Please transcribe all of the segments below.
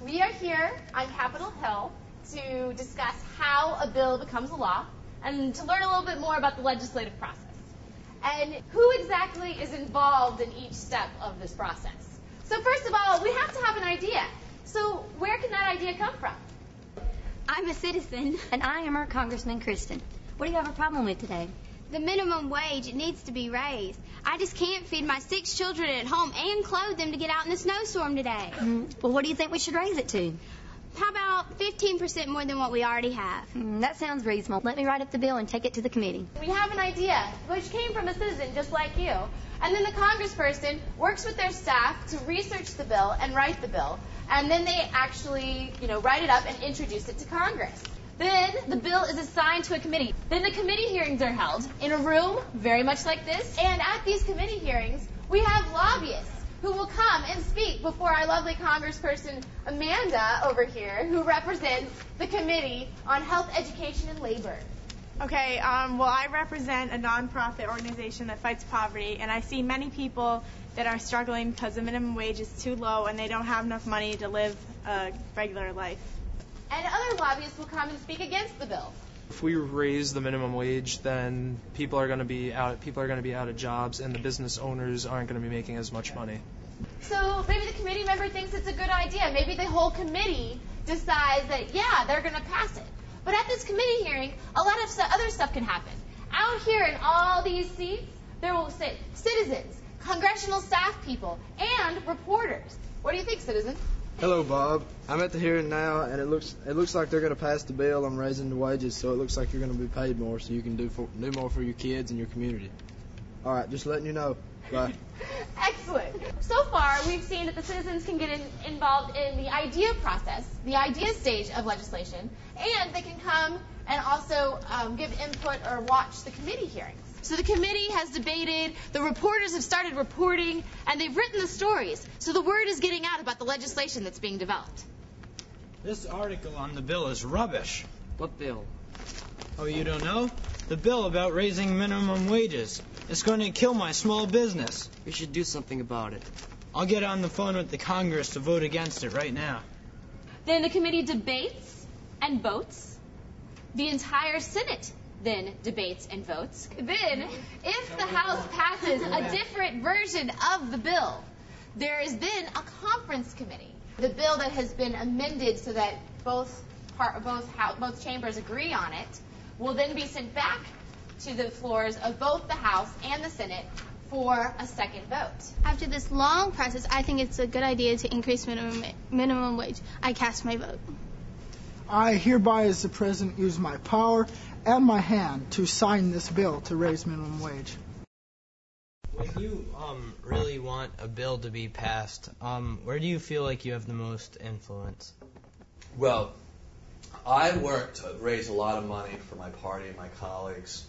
We are here on Capitol Hill to discuss how a bill becomes a law and to learn a little bit more about the legislative process. And who exactly is involved in each step of this process. So first of all, we have to have an idea. So where can that idea come from? I'm a citizen. And I am our Congressman Kristen. What do you have a problem with today? The minimum wage needs to be raised. I just can't feed my 6 children at home and clothe them to get out in the snowstorm today. Well, what do you think we should raise it to? How about 15% more than what we already have? That sounds reasonable. Let me write up the bill and take it to the committee. We have an idea, which came from a citizen just like you. And then the congressperson works with their staff to research the bill and write the bill. And then they actually, write it up and introduce it to Congress. Then the bill is assigned to a committee. Then the committee hearings are held in a room very much like this. And at these committee hearings, we have lobbyists who will come and speak before our lovely congressperson Amanda over here, who represents the Committee on Health, Education, and Labor. Okay, well, I represent a nonprofit organization that fights poverty, and I see many people that are struggling because the minimum wage is too low and they don't have enough money to live a regular life. And other lobbyists will come and speak against the bill. If we raise the minimum wage, then people are going to be out of jobs, and the business owners aren't going to be making as much money. So maybe the committee member thinks it's a good idea. Maybe the whole committee decides that, yeah, they're going to pass it. But at this committee hearing, a lot of other stuff can happen. Out here in all these seats, there will sit citizens, congressional staff people, and reporters. What do you think, citizen? Hello, Bob. I'm at the hearing now, and it looks like they're going to pass the bill on raising the wages, so it looks like you're going to be paid more so you can do more for your kids and your community. All right, just letting you know. Bye. Excellent. So far, we've seen that the citizens can get involved in the idea process, the idea stage of legislation, and they can come and also give input or watch the committee hearings. So the committee has debated, the reporters have started reporting, and they've written the stories. So the word is getting out about the legislation that's being developed. This article on the bill is rubbish. What bill? Oh, you don't know? The bill about raising minimum wages. It's going to kill my small business. We should do something about it. I'll get on the phone with the Congress to vote against it right now. Then the committee debates and votes. The entire Senate then debates and votes. Then, if the House passes a different version of the bill, there is then a conference committee. The bill that has been amended so that both chambers agree on it will then be sent back to the floors of both the House and the Senate for a second vote. After this long process, I think it's a good idea to increase minimum wage. I cast my vote. I hereby, as the President, use my power and my hand to sign this bill to raise minimum wage. When you really want a bill to be passed, where do you feel like you have the most influence? Well, I work to raise a lot of money for my party and my colleagues,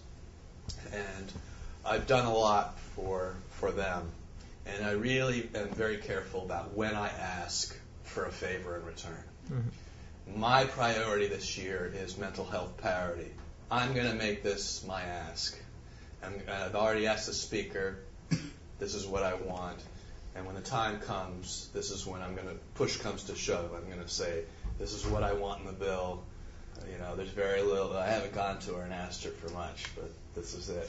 and I've done a lot for them. And I really am very careful about when I ask for a favor in return. Mm-hmm. My priority this year is mental health parity. I'm going to make this my ask. I've already asked the Speaker, this is what I want. And when the time comes, this is when I'm going to, push comes to shove, I'm going to say, this is what I want in the bill. There's very little. I haven't gone to her and asked her for much, but this is it.